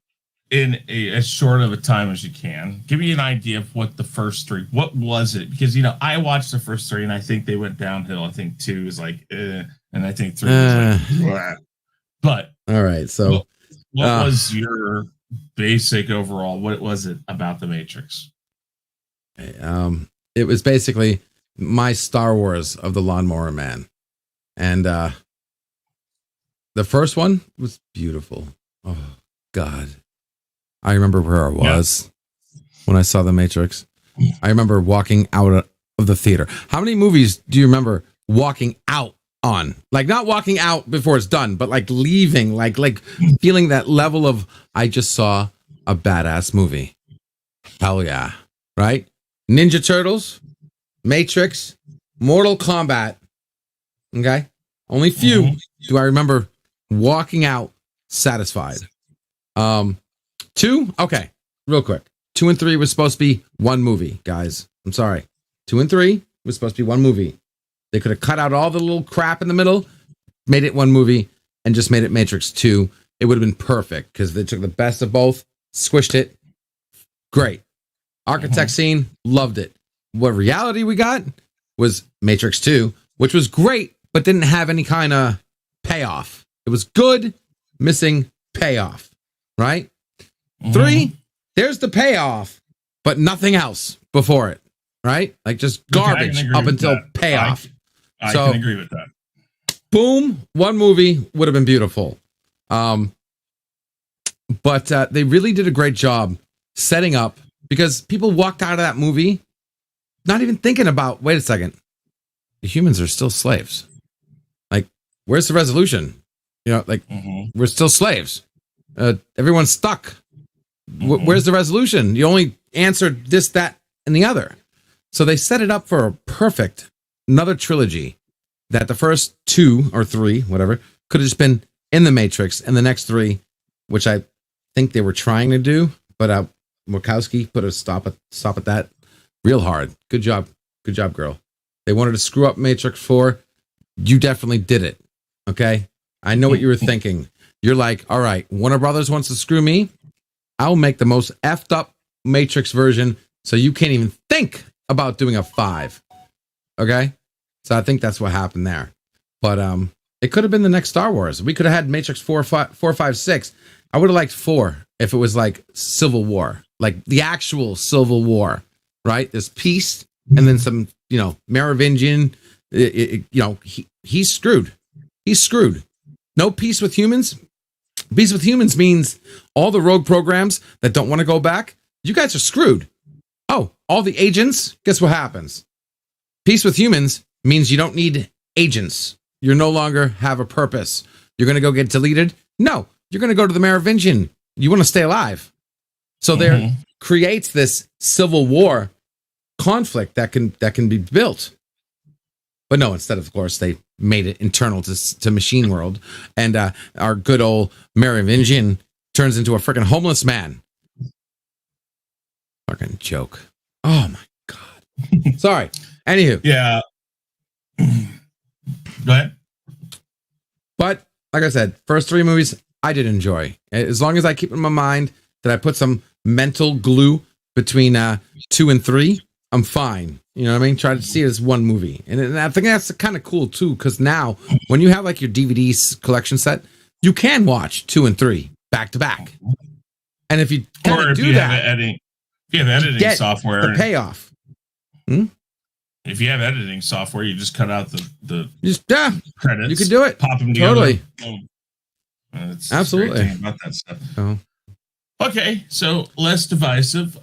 in as short of a time as you can, give me an idea of what the first 3, what was it? Because, I watched the first 3 and I think they went downhill. I think 2 is like, and I think 3 was like, blah. But all right, so what was your basic overall? What was it about the Matrix? It was basically my Star Wars of the Lawnmower Man, and the first one was beautiful. Oh God, I remember where I was when I saw the Matrix. I remember walking out of the theater. How many movies do you remember walking out on? Like, not walking out before it's done, but like leaving, like feeling that level of, I just saw a badass movie. Hell yeah. Right? Ninja Turtles, Matrix, Mortal Kombat. Okay? Only few do I remember walking out satisfied. 2, okay, real quick. 2 and 3 was supposed to be one movie, guys. I'm sorry. 2 and 3 was supposed to be one movie. They could have cut out all the little crap in the middle, made it one movie, and just made it Matrix 2. It would have been perfect because they took the best of both, squished it. Great. Architect scene, loved it. What reality we got was Matrix 2, which was great, but didn't have any kind of payoff. It was good, missing payoff, right? 3, there's the payoff, but nothing else before it, right? Like just garbage up until payoff. I can agree with that. Boom, one movie would have been beautiful. But they really did a great job setting up, because people walked out of that movie not even thinking about, wait a second, the humans are still slaves. Like, where's the resolution? We're still slaves. Everyone's stuck. Where's the resolution? You only answered this, that, and the other. So they set it up for a perfect another trilogy that the first 2 or 3, whatever, could have just been in the Matrix, and the next 3, which I think they were trying to do, but Wachowski put a stop at that real hard. Good job, girl. They wanted to screw up Matrix 4. You definitely did it. Okay, I know what you were thinking. You're like, all right, Warner Brothers wants to screw me. I'll make the most effed up Matrix version, so you can't even think about doing a 5. Okay, so I think that's what happened there. But it could have been the next Star Wars. We could have had Matrix 4, 5, 6. I would have liked 4 if it was like Civil War, like the actual Civil War, right? There's peace, and then some, Merovingian. He's screwed. He's screwed. No peace with humans. Peace with humans means all the rogue programs that don't want to go back. You guys are screwed. Oh, all the agents. Guess what happens? Peace with humans means you don't need agents. You no longer have a purpose. You're going to go get deleted? No, you're going to go to the Merovingian. You want to stay alive. So there creates this civil war conflict that can be built. But no, instead, of course, they made it internal to Machine World. And our good old Merovingian turns into a freaking homeless man. Fucking joke. Oh, my God. Sorry. Anywho. Yeah. Go ahead. But like I said, first 3 movies I did enjoy. As long as I keep in my mind that I put some mental glue between 2 and 3, I'm fine. You know what I mean? Try to see it as one movie. And I think that's kind of cool too, because now when you have like your DVD collection set, you can watch 2 and 3 back to back. And if you do that, if you have editing software, the payoff. If you have editing software, you just cut out the credits. You could do it. Pop them together. Totally. It's absolutely about that stuff. Okay, so less divisive.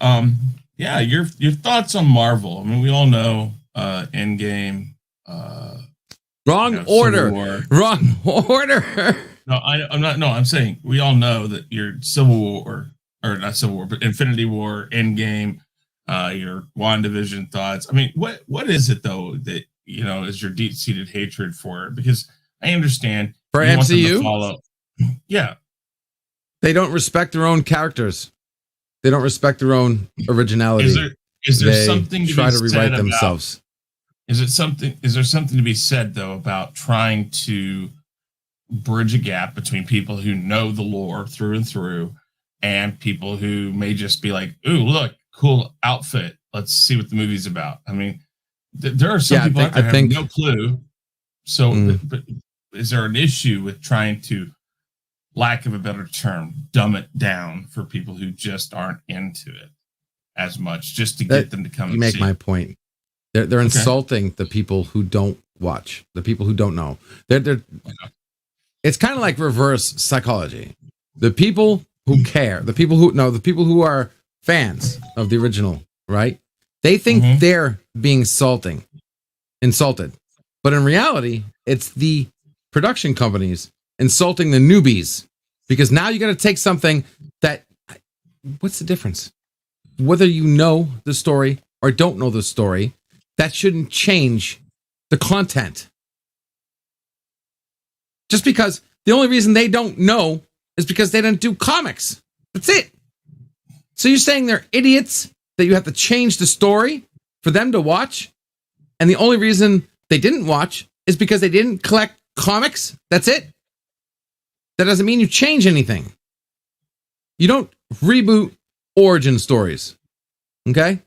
Yeah, your thoughts on Marvel. I mean, we all know Endgame. Wrong order. Wrong order. No, I'm not. No, I'm saying we all know that your Civil War, or not Civil War, but Infinity War, Endgame, your WandaVision thoughts. I mean, what is it though that is your deep-seated hatred for it? Because I understand for you MCU. Want them to follow. Yeah, they don't respect their own characters. They don't respect their own originality. Is there something to try be to rewrite said themselves? Is there something to be said though about trying to bridge a gap between people who know the lore through and through and people who may just be like, "Ooh, look, cool outfit. Let's see what the movie's about." I mean, there are some people out there who have no clue. So, but is there an issue with trying to, lack of a better term, dumb it down for people who just aren't into it as much, just to get them to come and see? You make my point. They're insulting the people who don't watch, the people who don't know. It's kind of like reverse psychology. The people who care, the people who know, the people who are fans of the original, right? They think they're being insulted. But in reality, it's the production companies insulting the newbies. Because now you got to take something that, what's the difference? Whether you know the story or don't know the story, that shouldn't change the content. Just because the only reason they don't know is because they didn't do comics. That's it. So you're saying they're idiots, that you have to change the story for them to watch? And the only reason they didn't watch is because they didn't collect comics? That's it? That doesn't mean you change anything. You don't reboot origin stories. Okay?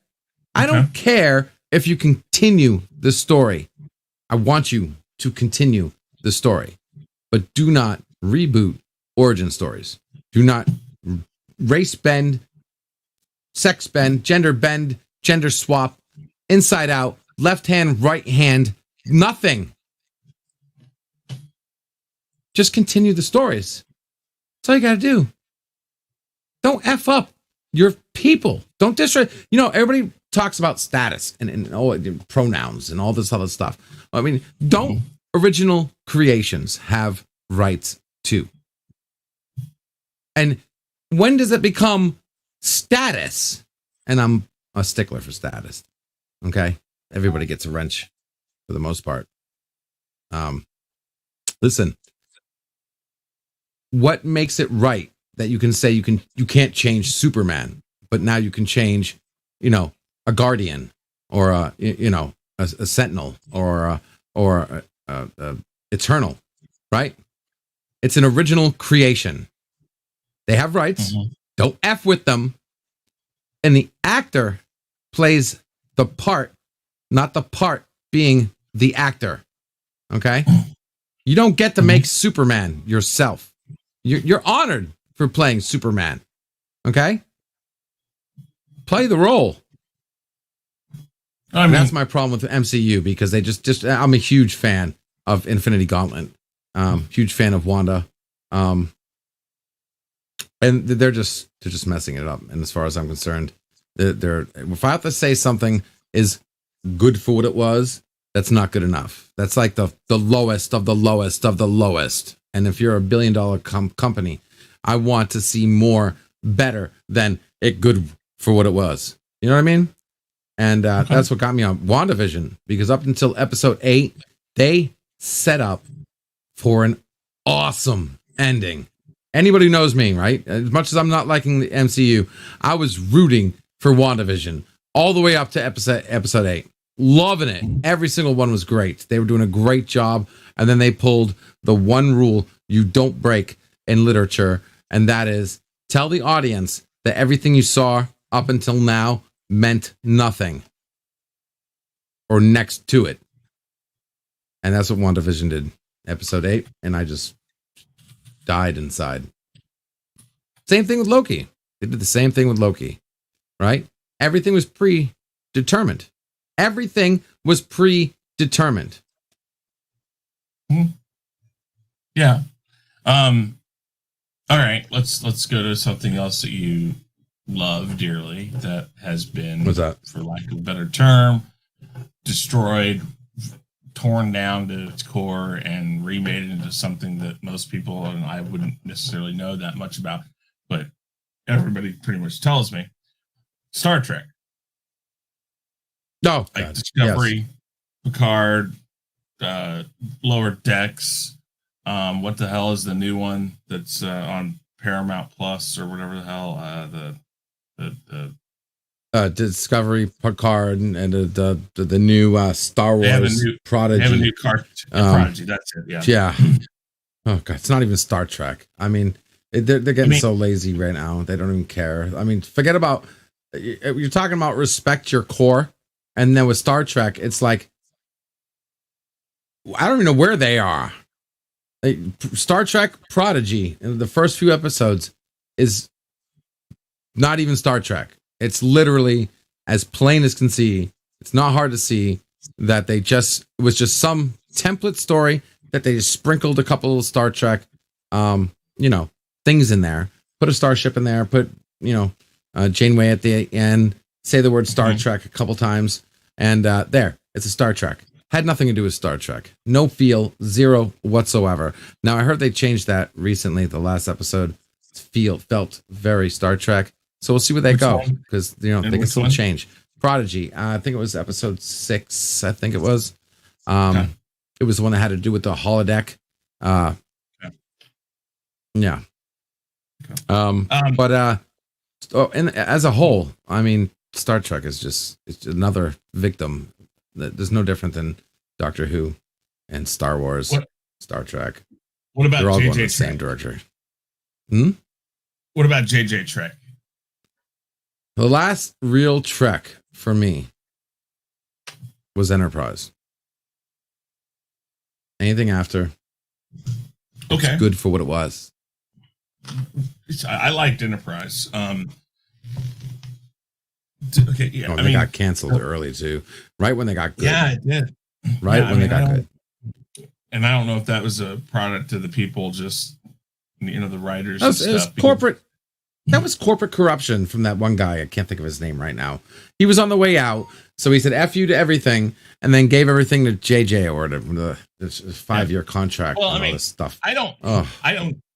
I don't care if you continue the story. I want you to continue the story. But do not reboot origin stories. Do not race bend, sex bend, gender swap, inside out, left hand, right hand, nothing. Just continue the stories. That's all you got to do. Don't F up your people. Don't disrespect. Everybody talks about status and all pronouns and all this other stuff. I mean, don't original creations have rights too? And when does it become status? And I'm a stickler for status. Okay? Everybody gets a wrench for the most part. Listen, what makes it right that you can say you can't change Superman, but now you can change, a Guardian or a Sentinel or Eternal, right? It's an original creation. They have rights. Mm-hmm. Don't F with them. And the actor plays the part, not the part being the actor. Okay? You don't get to make Superman yourself. You're honored for playing Superman. Okay? Play the role. That's my problem with the MCU, because they just I'm a huge fan of Infinity Gauntlet. Huge fan of Wanda. And they're just messing it up. And as far as I'm concerned, they're if I have to say something is good for what it was, that's not good enough. That's like the lowest of the lowest of the lowest. And if you're $1 billion company, I want to see more better than it good for what it was. You know what I mean? And that's what got me on WandaVision, because up until episode 8, they set up for an awesome ending. Anybody who knows me, right? As much as I'm not liking the MCU, I was rooting for WandaVision all the way up to episode 8. Loving it. Every single one was great. They were doing a great job. And then they pulled the one rule you don't break in literature, and that is tell the audience that everything you saw up until now meant nothing or next to it. And that's what WandaVision did. Episode 8, and I just died inside. Same thing with Loki. They did the same thing with Loki, right? Everything was predetermined. Everything was predetermined. Yeah. All right. Let's go to something else that you love dearly, that has been, what's that? For lack of a better term, destroyed, torn down to its core, and remade it into something that most people and I wouldn't necessarily know that much about, but everybody pretty much tells me. Star Trek. No, like Discovery, yes. Picard, Lower Decks. What the hell is the new one that's on Paramount Plus or whatever the hell? The Discovery, Picard, and the new Star Wars Prodigy. They have a new Prodigy. That's it. Yeah. Yeah. Oh god, it's not even Star Trek. I mean, they're getting so lazy right now. They don't even care. I mean, forget about. You're talking about respect your core, and then with Star Trek, it's like I don't even know where they are. Star Trek Prodigy in the first few episodes is not even Star Trek. It's literally as plain as can see. It's not hard to see that it was just some template story that they just sprinkled a couple of Star Trek, things in there. Put a starship in there. Put Janeway at the end. Say the word Star Trek a couple times, and there, it's a Star Trek. Had nothing to do with Star Trek. No feel, zero whatsoever. Now I heard they changed that recently. The last episode felt very Star Trek. So we'll see where they go, because they can still change. Prodigy, I think it was episode 6. I think it was. It was the one that had to do with the holodeck. Yeah. Okay. And as a whole, I mean, Star Trek is it's another victim. There's no different than Doctor Who and Star Wars, Star Trek. What about They're all JJ going in the Trek? same direction. What about JJ Trek? The last real Trek for me was Enterprise. Anything after, okay, good for what it was. I liked Enterprise. Okay, yeah. They got canceled early too, right when they got good. Yeah, it did. Right when they got good. And I don't know if that was a product of the people, just the writers. It was corporate. That was corporate corruption from that one guy. I can't think of his name right now. He was on the way out, so he said "F you" to everything, and then gave everything to JJ or the 5-year contract. Well, and all this stuff. I don't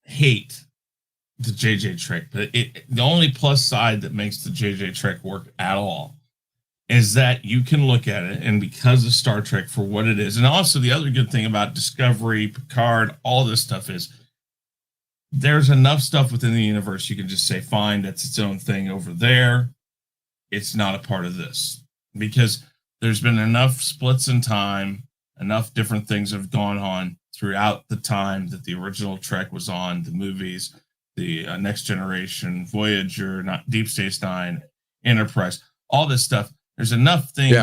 hate the JJ trick, but the only plus side that makes the JJ trick work at all is that you can look at it, and because of Star Trek for what it is, and also the other good thing about Discovery, Picard, all this stuff is there's enough stuff within the universe you can just say, fine, that's its own thing over there. It's not a part of this, because there's been enough splits in time, enough different things have gone on throughout the time that the original Trek was on, the movies, the Next Generation, Voyager, not Deep Space Nine, Enterprise, all this stuff. There's enough things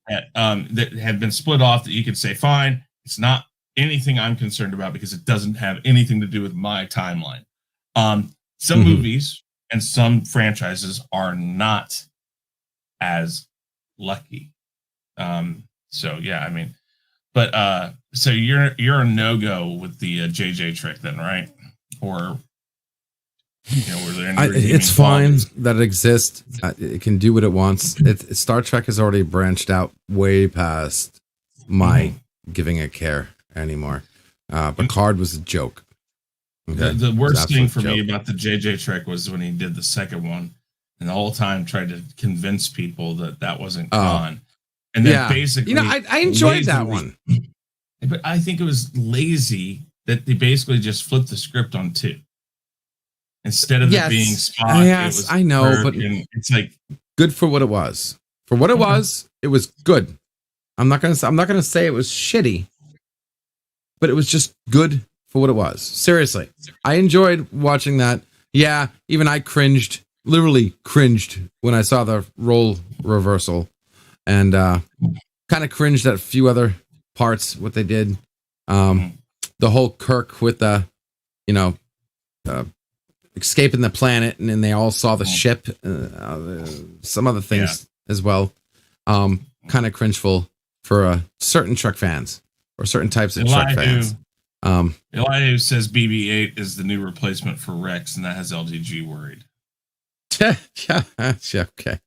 that had been split off that you could say, fine, it's not anything I'm concerned about because it doesn't have anything to do with my timeline. Some movies and some franchises are not as lucky. So yeah, I mean, but so you're a no-go with the JJ trick then, right? Or were there any it's fine that it exists. It can do what it wants. Star Trek has already branched out way past my giving it care anymore. Picard was a joke. Okay? The worst thing for me about the JJ trick was when he did the second one, and the whole time tried to convince people that wasn't gone. And then basically, I enjoyed that one, but I think it was lazy that they basically just flipped the script on two instead of it being Spock. Yes, I know, Kirk, but it's like good for what it was. For what it was good. I'm not gonna say it was shitty, but it was just good for what it was. Seriously, I enjoyed watching that. Yeah, even I literally cringed when I saw the role reversal. And kind of cringed at a few other parts, what they did. The whole Kirk with the, escaping the planet, and then they all saw the ship. Some other things as well. Kind of cringeful for certain Trek fans or certain types of Trek fans. Elihu says BB-8 is the new replacement for Rex, and that has LDG worried. Yeah, okay.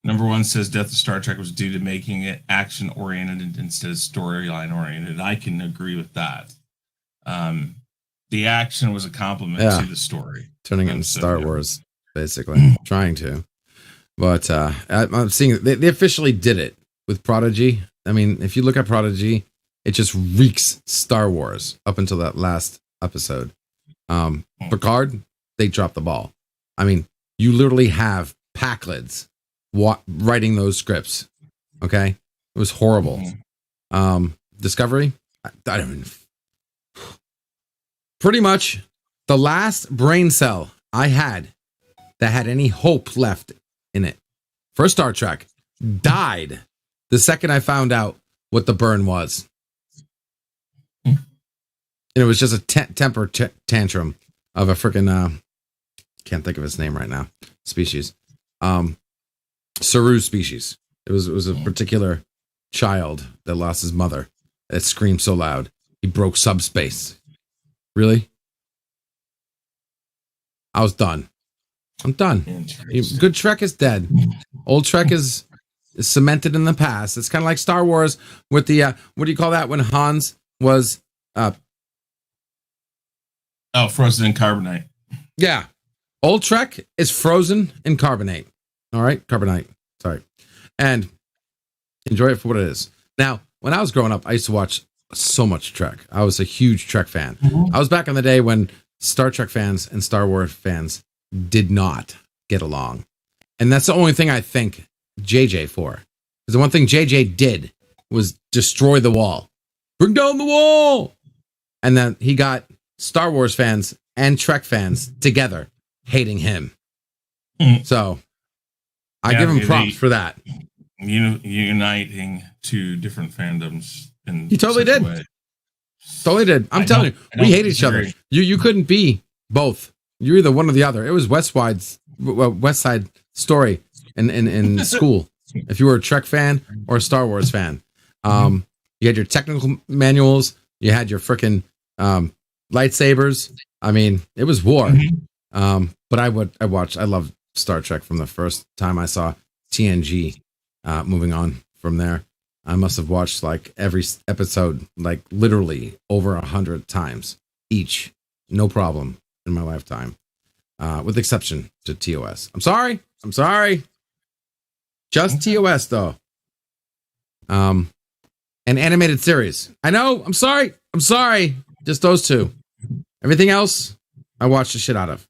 Number one says Death of Star Trek was due to making it action-oriented instead of storyline-oriented. I can agree with that. The action was a compliment to the story. Turning it into Star Wars, basically. Trying to. But I'm seeing they officially did it with Prodigy. I mean, if you look at Prodigy, it just reeks Star Wars up until that last episode. Picard, they dropped the ball. I mean, you literally have Packlids writing those scripts. Okay, it was horrible. Discovery, I don't even. Pretty much the last brain cell I had that had any hope left in it for Star Trek died the second I found out what the burn was. And it was just a temper tantrum of a freaking can't think of his name right now. Species. Saru species. It was a particular child that lost his mother that screamed so loud he broke subspace. Really? I was done. I'm done. Good Trek is dead. Old Trek is cemented in the past. It's kind of like Star Wars with the what do you call that when Hans was frozen in carbonite. Yeah. Old Trek is frozen in carbonate. All right, carbonite. Sorry. And enjoy it for what it is. Now, when I was growing up, I used to watch so much Trek. I was a huge Trek fan. I was back in the day when Star Trek fans and Star Wars fans did not get along. And that's the only thing I thank JJ for. Because the one thing JJ did was destroy the wall. Bring down the wall! And then he got Star Wars fans and Trek fans together hating him. So I give him props for that. Uniting two different fandoms. He totally did. Totally did. I'm telling you, we hate each other. You couldn't be both. You're either one or the other. It was West Side Story in school. If you were a Trek fan or a Star Wars fan, you had your technical manuals. You had your freaking lightsabers. I mean, it was war. But I loved Star Trek from the first time I saw TNG. Moving on from there, I must have watched like every episode, like literally over 100 times each. No problem. in my lifetime, with exception to TOS. I'm sorry. Just TOS though. An animated series. I know. I'm sorry. Just those two. Everything else, I watched the shit out of.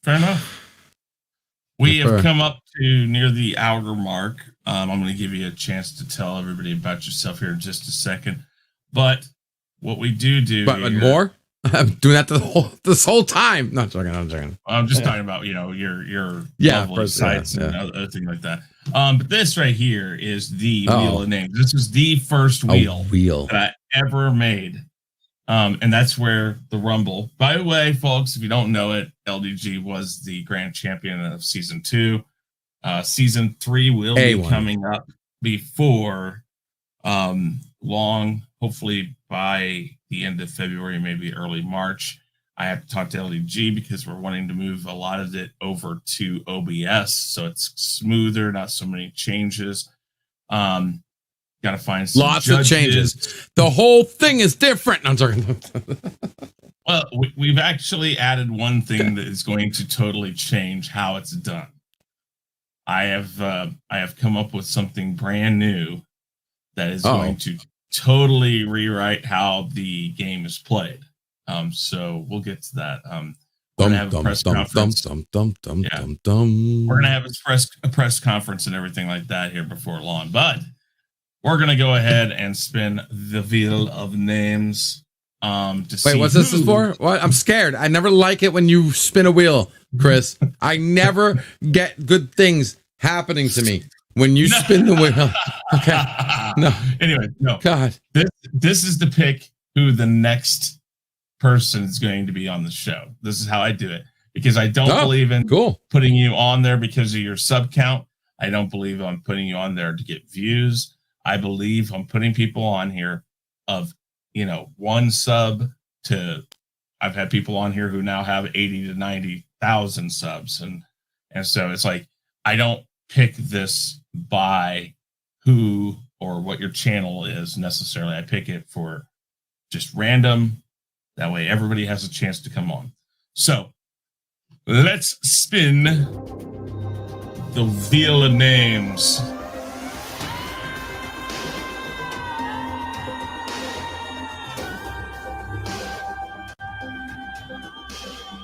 Fair enough. We have come up to near the hour mark. I'm going to give you a chance to tell everybody about yourself here in just a second. But what we do, but more. I'm doing that this whole time. Not joking. I'm just talking about your lovely sites and other things like that. But this right here is the wheel of names. This is the first wheel that I ever made. And that's where the Rumble. By the way, folks, if you don't know it, LDG was the grand champion of season 2. Season 3 will be coming up before long, hopefully by the end of February, maybe early March. I have to talk to LDG because we're wanting to move a lot of it over to OBS, so it's smoother, not so many changes. Got to find some lots of changes. The whole thing is different. I'm talking. Well, we've actually added one thing that is going to totally change how it's done. I have come up with something brand new that is going to totally rewrite how the game is played. So we'll get to that. We're gonna have a press conference. We're gonna have a press conference and everything like that here before long. But we're gonna go ahead and spin the wheel of names. Wait, what's this for? What? I'm scared. I never like it when you spin a wheel, Chris. I never get good things happening to me when you spin the wheel. Okay. No. Anyway, no. God. This is the pick who the next person is going to be on the show. This is how I do it because I don't believe in putting you on there because of your sub count. I don't believe I'm putting you on there to get views. I believe I'm putting people on here of, one sub to I've had people on here who now have 80 to 90,000 subs. And so it's like, I don't pick this by who or what your channel is necessarily. I pick it for just random. That way everybody has a chance to come on. So let's spin the wheel of names.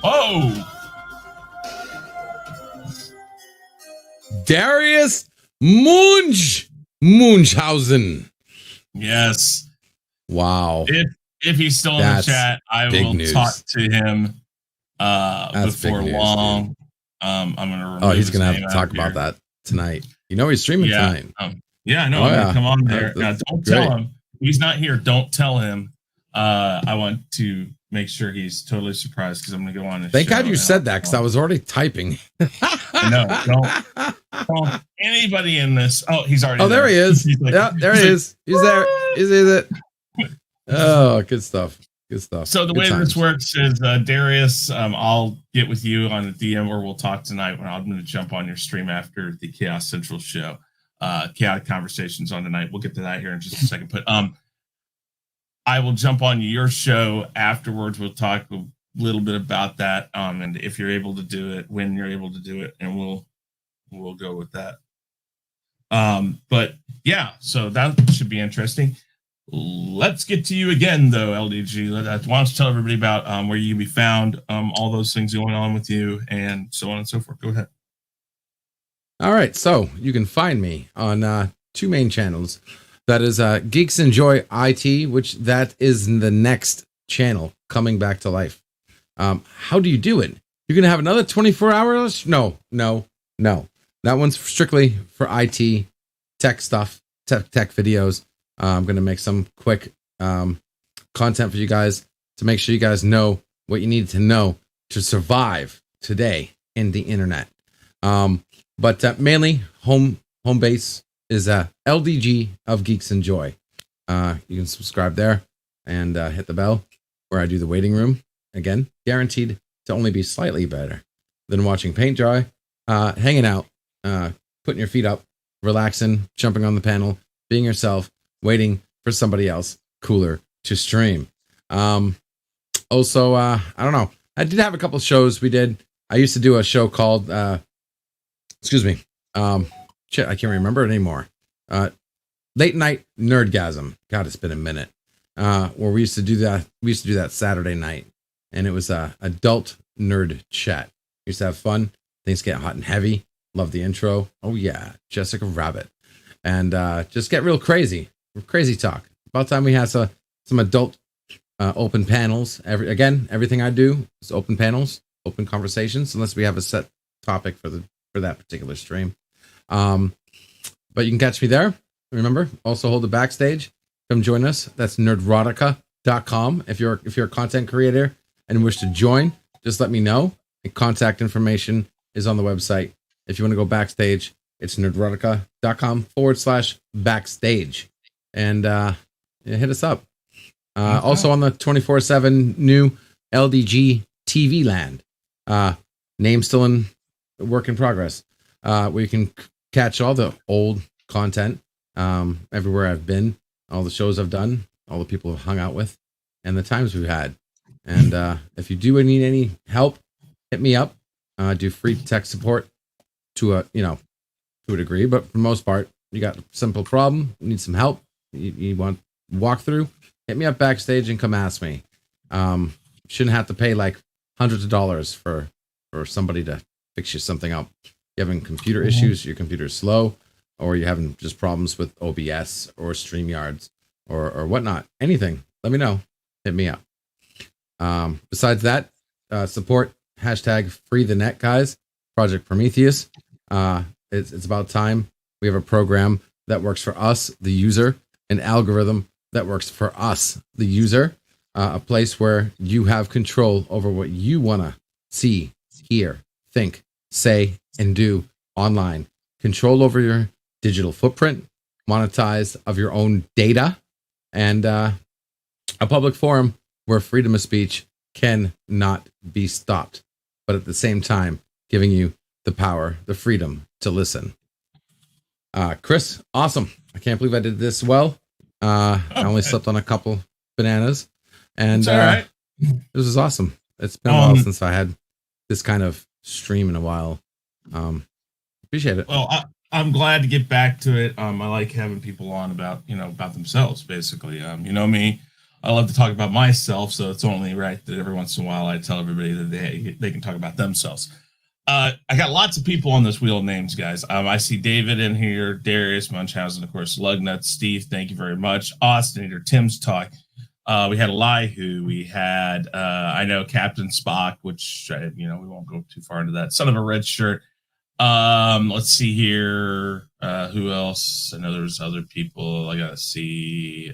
Oh! Darius Munchausen. Yes. Wow. If he's still in the chat, I will talk to him before long. I'm gonna remove he's gonna have to talk about that tonight. He's streaming tonight. I know. I'm gonna come on there. Now, don't tell him. He's not here. Don't tell him. I want to make sure he's totally surprised because I'm gonna go on his Thank God you said that because I was already typing. No, don't anybody in this. Oh, he's already there he is. There he is. He's there. Is it? Oh, good stuff. So the way this works is Darius, I'll get with you on the DM or we'll talk tonight when I'm going to jump on your stream after the Chaos Central show. Chaotic Conversations on tonight. We'll get to that here in just a second. But I will jump on your show afterwards. We'll talk a little bit about that. And if you're able to do it, when you're able to do it, and we'll go with that. But yeah, so that should be interesting. Let's get to you again, though, LDG. Why don't you tell everybody about where you can be found, all those things going on with you, and so on and so forth. Go ahead. All right, so you can find me on 2 main channels. That is Geeks Enjoy IT, which that is the next channel coming back to life. How do you do it? You're going to have another 24 hours? No. That one's strictly for IT, tech stuff, tech videos. I'm going to make some quick content for you guys to make sure you guys know what you need to know to survive today in the internet. But mainly home base is LDG of Geeks Enjoy. You can subscribe there and hit the bell where I do the waiting room. Again, guaranteed to only be slightly better than watching paint dry, hanging out, putting your feet up, relaxing, jumping on the panel, being yourself, waiting for somebody else cooler to stream. Also, I don't know. I did have a couple of shows we did. I used to do a show called, excuse me. Shit, I can't remember it anymore. Late Night Nerdgasm. God, it's been a minute. Where we used to do that. We used to do that Saturday night, and it was a adult nerd chat. We used to have fun. Things get hot and heavy. Love the intro. Oh yeah, Jessica Rabbit, and just get real crazy. Crazy talk. About time we had some adult open panels. Everything I do is open panels, open conversations, unless we have a set topic for that particular stream. But you can catch me there. Remember, also hold the backstage. Come join us. That's nerdrotica.com. If you're a content creator and wish to join, just let me know. And contact information is on the website. If you want to go backstage, it's nerdrotica.com/backstage. And hit us up. Also on the 24/7 new LDG TV land. Name still in work in progress. Where you can catch all the old content everywhere I've been, all the shows I've done, all the people I've hung out with, and the times we've had. And if you do need any help, hit me up. I do free tech support to a degree, but for the most part, you got a simple problem, you need some help, you want walkthrough, hit me up backstage and come ask me. Shouldn't have to pay like hundreds of dollars for somebody to fix you something up. You're having computer issues, your computer's slow, or you're having just problems with OBS or StreamYards or whatnot. Anything, let me know. Hit me up. Besides that, support #FreeTheNet, guys. Project Prometheus. It's about time we have a program that works for us, the user, an algorithm that works for us, the user, a place where you have control over what you want to see, hear, think, say, and do online. Control over your digital footprint, monetize of your own data, and a public forum where freedom of speech cannot be stopped, but at the same time, giving you the power, the freedom to listen. Chris, awesome. I can't believe I did this well. I only slept on a couple bananas, and this was awesome. It's been a while since I had this kind of stream in a while. Appreciate it. Well, I'm glad to get back to it. I like having people on about themselves, basically. You know me, I love to talk about myself, so it's only right that every once in a while I tell everybody that they can talk about themselves. I got lots of people on this wheel of names, guys. I see David in here, Darius, Munchausen, of course, Lugnut, Steve, thank you very much. Austin, or Tim's Talk. We had Elihu. We had, I know, Captain Spock, which, we won't go too far into that. Son of a Red Shirt. Let's see here. Who else? I know there's other people. I gotta see.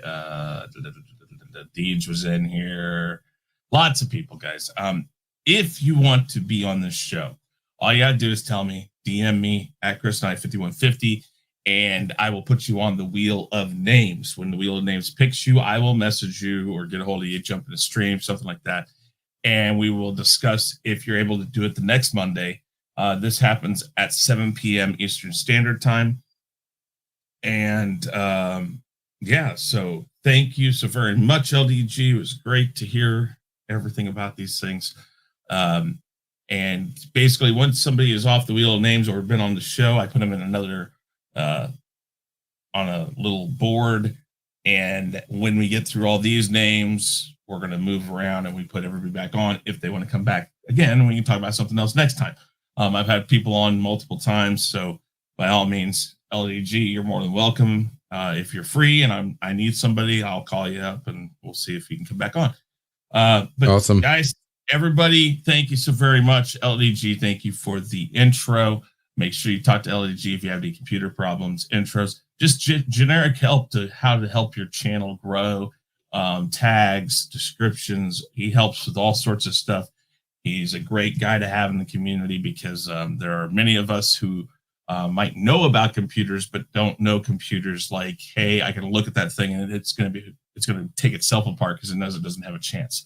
Deej was in here. Lots of people, guys. If you want to be on this show, all you gotta do is tell me, DM me at ChrisKnight5150, and I will put you on the wheel of names. When the wheel of names picks you, I will message you or get a hold of you, jump in the stream, something like that, and we will discuss if you're able to do it the next Monday. This happens at 7 p.m. Eastern Standard Time. And so thank you so very much, LDG. It was great to hear everything about these things. And basically, once somebody is off the wheel of names or been on the show, I put them in another, on a little board. And when we get through all these names, we're going to move around and we put everybody back on. If they want to come back again, we can talk about something else next time. I've had people on multiple times, so by all means, LDG, you're more than welcome. If you're free and I need somebody, I'll call you up and we'll see if you can come back on. But awesome, guys, everybody, thank you so very much. LDG, thank you for the intro. Make sure you talk to LDG if you have any computer problems, intros, just generic help to how to help your channel grow, tags, descriptions. He helps with all sorts of stuff. He's a great guy to have in the community because there are many of us who might know about computers but don't know computers. Like, hey, I can look at that thing and it's going to take itself apart because it knows it doesn't have a chance.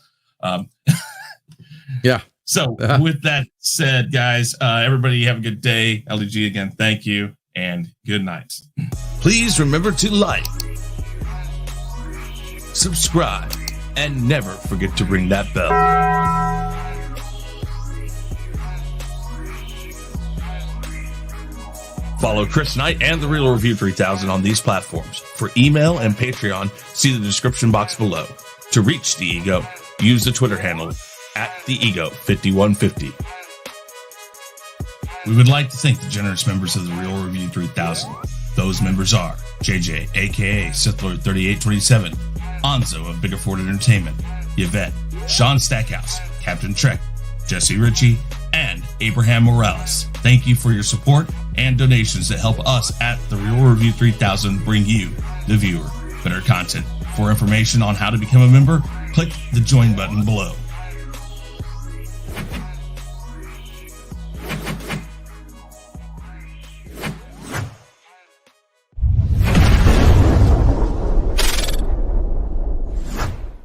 Yeah. So with that said, guys, everybody have a good day. LDG, again, thank you and good night. Please remember to like, subscribe, and never forget to ring that bell. Follow Chris Knight and The Real Review 3000 on these platforms. For email and Patreon, see the description box below. To reach The Ego, use the Twitter handle @TheEgo5150. We would like to thank the generous members of The Real Review 3000. Those members are JJ, aka SithLord3827, Anzo of Bigger Ford Entertainment, Yvette, Sean Stackhouse, Captain Trek, Jesse Ritchie, and Abraham Morales. Thank you for your support and donations that help us at The Real Review 3000 bring you, the viewer, better content. For information on how to become a member, click the join button below.